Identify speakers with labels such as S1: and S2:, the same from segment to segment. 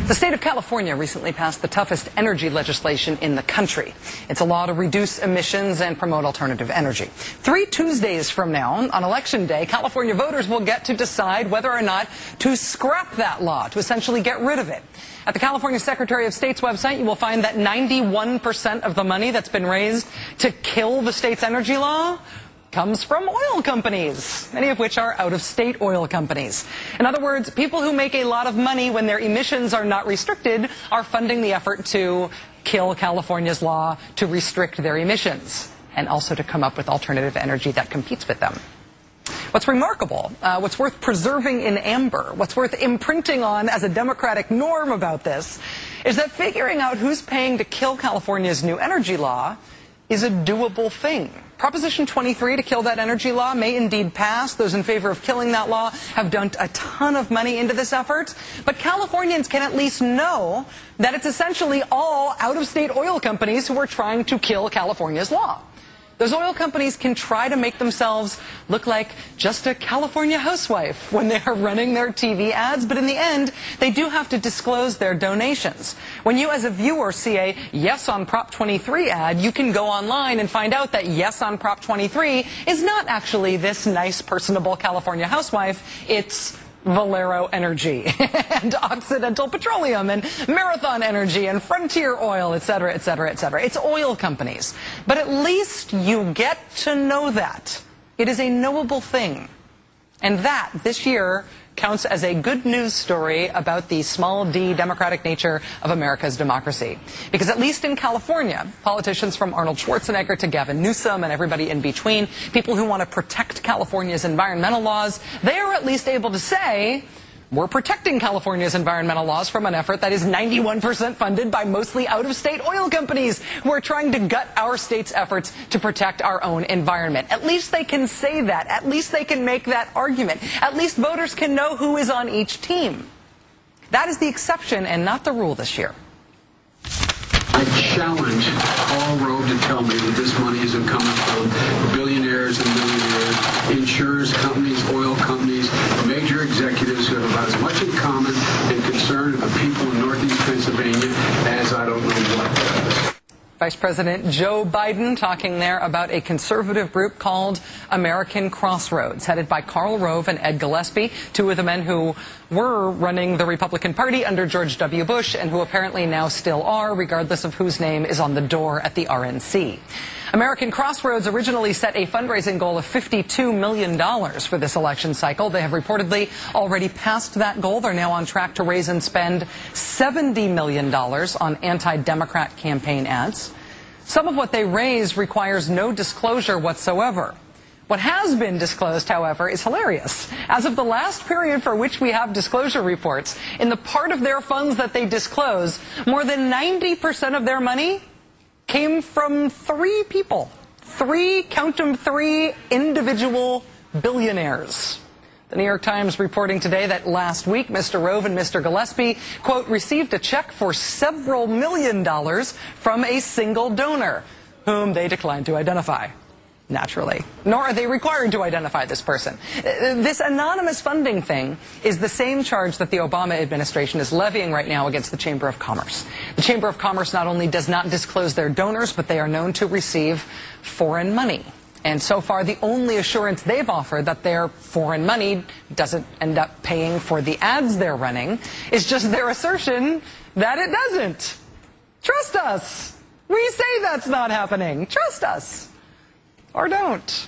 S1: The state of California recently passed the toughest energy legislation in the country. It's a law to reduce emissions and promote alternative energy. 3 Tuesdays from now, on Election Day, California voters will get to decide whether or not to scrap that law, to essentially get rid of it. At the California Secretary of State's website, you will find that 91% of the money that's been raised to kill the state's energy law comes from oil companies, many of which are out-of-state oil companies. In other words, people who make a lot of money when their emissions are not restricted are funding the effort to kill California's law to restrict their emissions and also to come up with alternative energy that competes with them. What's remarkable, what's worth preserving in amber, what's worth imprinting on as a democratic norm about this, is that figuring out who's paying to kill California's new energy law is a doable thing. Proposition 23 to kill that energy law may indeed pass. Those in favor of killing that law have dumped a ton of money into this effort. But Californians can at least know that it's essentially all out-of-state oil companies who are trying to kill California's law. Those oil companies can try to make themselves look like just a California housewife when they are running their TV ads, but in the end, they do have to disclose their donations. When you as a viewer see a Yes on Prop 23 ad, you can go online and find out that Yes on Prop 23 is not actually this nice, personable California housewife. It's Valero Energy and Occidental Petroleum and Marathon Energy and Frontier Oil, etc., etc., etc. It's oil companies. But at least you get to know that. It is a knowable thing. And that, this year, counts as a good news story about the small d democratic nature of America's democracy. Because at least in California, politicians from Arnold Schwarzenegger to Gavin Newsom and everybody in between, people who want to protect California's environmental laws, they are at least able to say, we're protecting California's environmental laws from an effort that is 91% funded by mostly out-of-state oil companies who are trying to gut our state's efforts to protect our own environment. At least they can say that. At least they can make that argument. At least voters can know who is on each team. That is the exception and not the rule this year.
S2: I challenge Paul Rove to tell me that this money isn't coming from billionaires and millionaires, insurers, companies, oil companies, major executives who have about as much in common and concern of the people in Northeast Pennsylvania as I don't know what does.
S1: Vice President Joe Biden talking there about a conservative group called American Crossroads, headed by Karl Rove and Ed Gillespie, two of the men who were running the Republican Party under George W. Bush and who apparently now still are, regardless of whose name is on the door at the RNC. American Crossroads originally set a fundraising goal of $52 million for this election cycle. They have reportedly already passed that goal. They're now on track to raise and spend $70 million on anti-Democrat campaign ads. Some of what they raise requires no disclosure whatsoever. What has been disclosed, however, is hilarious. As of the last period for which we have disclosure reports, in the part of their funds that they disclose, more than 90% of their money came from 3 people. 3, count them, 3 individual billionaires. The New York Times reporting today that last week, Mr. Rove and Mr. Gillespie, quote, received a check for several million dollars from a single donor, whom they declined to identify. Naturally. Nor are they required to identify this person. This anonymous funding thing is the same charge that the Obama administration is levying right now against the Chamber of Commerce. The Chamber of Commerce not only does not disclose their donors, but they are known to receive foreign money. And so far, the only assurance they've offered that their foreign money doesn't end up paying for the ads they're running is just their assertion that it doesn't. Trust us. We say that's not happening. Trust us. Or don't.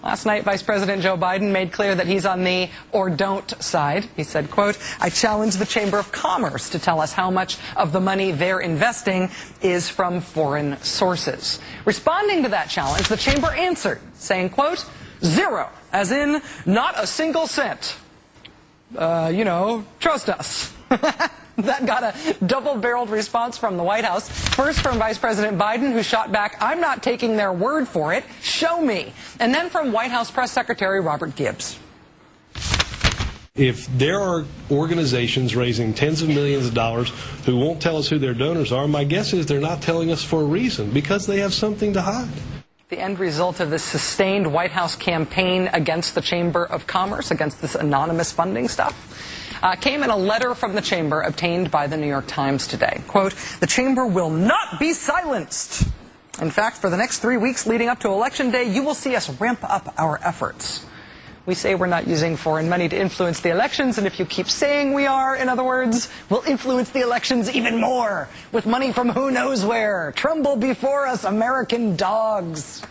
S1: Last night, Vice President Joe Biden made clear that he's on the or don't side. He said, quote, I challenge the Chamber of Commerce to tell us how much of the money they're investing is from foreign sources. Responding to that challenge, the Chamber answered, saying, quote, 0, as in not a single cent. Trust us. That got a double-barreled response from the White House. First from Vice President Biden, who shot back, I'm not taking their word for it. Show me. And then from White House Press Secretary Robert Gibbs.
S3: If there are organizations raising tens of millions of dollars who won't tell us who their donors are, my guess is they're not telling us for a reason, because they have something to hide.
S1: The end result of this sustained White House campaign against the Chamber of Commerce, against this anonymous funding stuff, came in a letter from the chamber obtained by the New York Times today. Quote, "The chamber will not be silenced. In fact, for the next 3 weeks leading up to Election Day, you will see us ramp up our efforts. We say we're not using foreign money to influence the elections, and if you keep saying we are, in other words, we'll influence the elections even more with money from who knows where. Tremble before us, American dogs."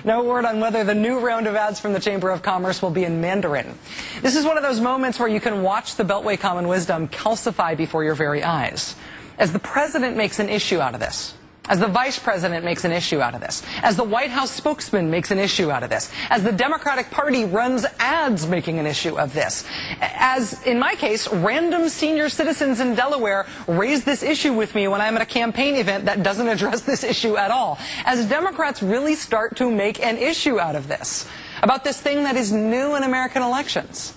S1: No word on whether the new round of ads from the Chamber of Commerce will be in Mandarin. This is one of those moments where you can watch the Beltway Common Wisdom calcify before your very eyes. As the president makes an issue out of this, as the vice president makes an issue out of this, as the White House spokesman makes an issue out of this, as the Democratic Party runs ads making an issue of this, as, in my case, random senior citizens in Delaware raise this issue with me when I'm at a campaign event that doesn't address this issue at all, as Democrats really start to make an issue out of this, about this thing that is new in American elections.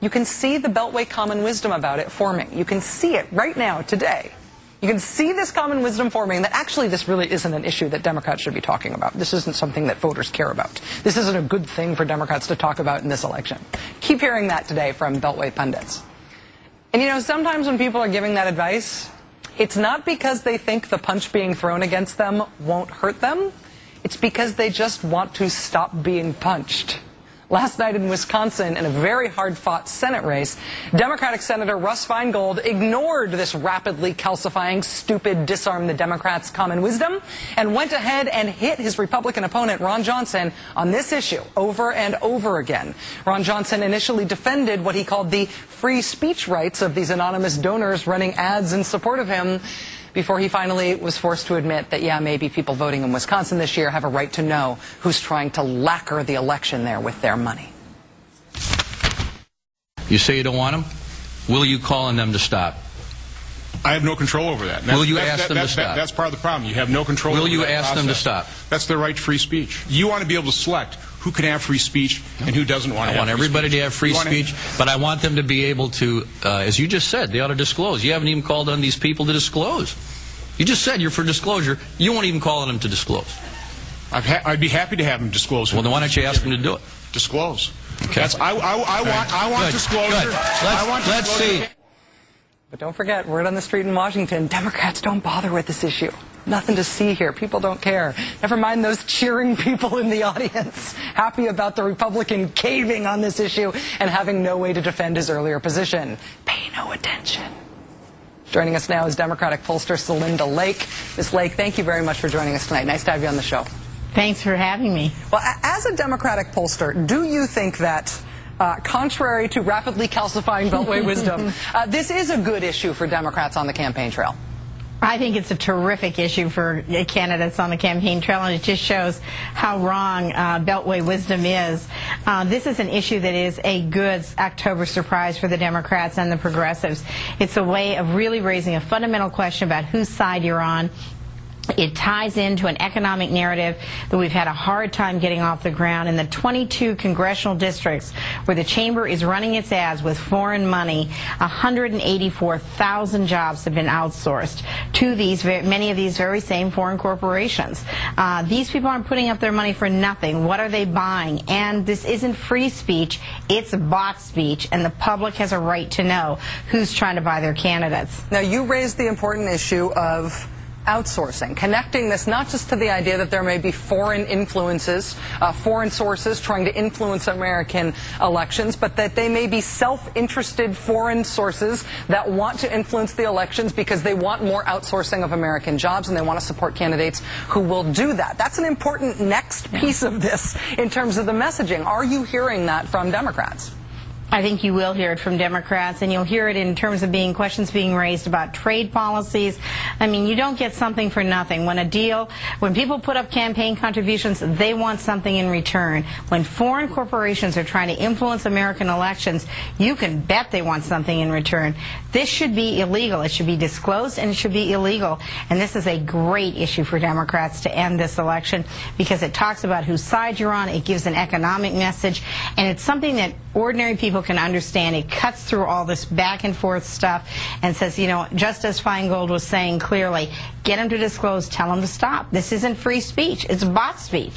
S1: You can see the Beltway Common Wisdom about it forming. You can see it right now, today. You can see this common wisdom forming that actually this really isn't an issue that Democrats should be talking about. This isn't something that voters care about. This isn't a good thing for Democrats to talk about in this election. Keep hearing that today from Beltway pundits. And you know, sometimes when people are giving that advice, it's not because they think the punch being thrown against them won't hurt them. It's because they just want to stop being punched. Last night in Wisconsin, in a very hard-fought Senate race, Democratic Senator Russ Feingold ignored this rapidly calcifying, stupid, disarm the Democrats' common wisdom and went ahead and hit his Republican opponent, Ron Johnson, on this issue over and over again. Ron Johnson initially defended what he called the free speech rights of these anonymous donors running ads in support of him, before he finally was forced to admit that, yeah, maybe people voting in Wisconsin this year have a right to know who's trying to lacquer the election there with their money.
S4: You say you don't want them? Will you call on them to stop?
S5: I have no control over that.
S4: Will you ask them to stop?
S5: That's part of the problem. You have no control over that.
S4: Will you ask them to stop?
S5: That's their right to free speech. You want to be able to select who can have free speech and who doesn't want to have free speech.
S4: I want everybody to have free speech, but I want them to be able to, as you just said, they ought to disclose. You haven't even called on these people to disclose. You just said you're for disclosure. You won't even call on them to disclose.
S5: I'd be happy to have them disclose.
S4: Well, then why don't you ask them to do it?
S5: Disclose.
S4: Okay.
S5: I want disclosure.
S4: Good. Let's see.
S1: But don't forget, word on the street in Washington, Democrats don't bother with this issue. Nothing to see here. People don't care. Never mind those cheering people in the audience, happy about the Republican caving on this issue and having no way to defend his earlier position. Pay no attention. Joining us now is Democratic pollster Celinda Lake. Ms. Lake, thank you very much for joining us tonight. Nice to have you on the show.
S6: Thanks for having me.
S1: Well, as a Democratic pollster, do you think that, contrary to rapidly calcifying Beltway wisdom, this is a good issue for Democrats on the campaign trail?
S6: I think it's a terrific issue for candidates on the campaign trail, and it just shows how wrong Beltway wisdom is. This is an issue that is a good October surprise for the Democrats and the progressives. It's a way of really raising a fundamental question about whose side you're on. It ties into an economic narrative that we've had a hard time getting off the ground. In the 22 congressional districts where the chamber is running its ads with foreign money, 184,000 jobs have been outsourced to many of these very same foreign corporations. These people aren't putting up their money for nothing. What are they buying? And this isn't free speech, it's bought speech, and the public has a right to know who's trying to buy their candidates.
S1: Now, you raised the important issue of outsourcing, connecting this not just to the idea that there may be foreign influences, foreign sources trying to influence American elections, but that they may be self-interested foreign sources that want to influence the elections because they want more outsourcing of American jobs and they want to support candidates who will do that. That's an important next piece of this in terms of the messaging. Are you hearing that from Democrats?
S6: I think you will hear it from Democrats, and you'll hear it in terms of questions being raised about trade policies. I mean, you don't get something for nothing. When people put up campaign contributions, they want something in return. When foreign corporations are trying to influence American elections, you can bet they want something in return. This should be illegal. It should be disclosed, and it should be illegal. And this is a great issue for Democrats to end this election because it talks about whose side you're on. It gives an economic message, and it's something that ordinary people can understand. It cuts through all this back and forth stuff and says, you know, just as Feingold was saying clearly, get them to disclose, tell them to stop. This isn't free speech. It's bot speech.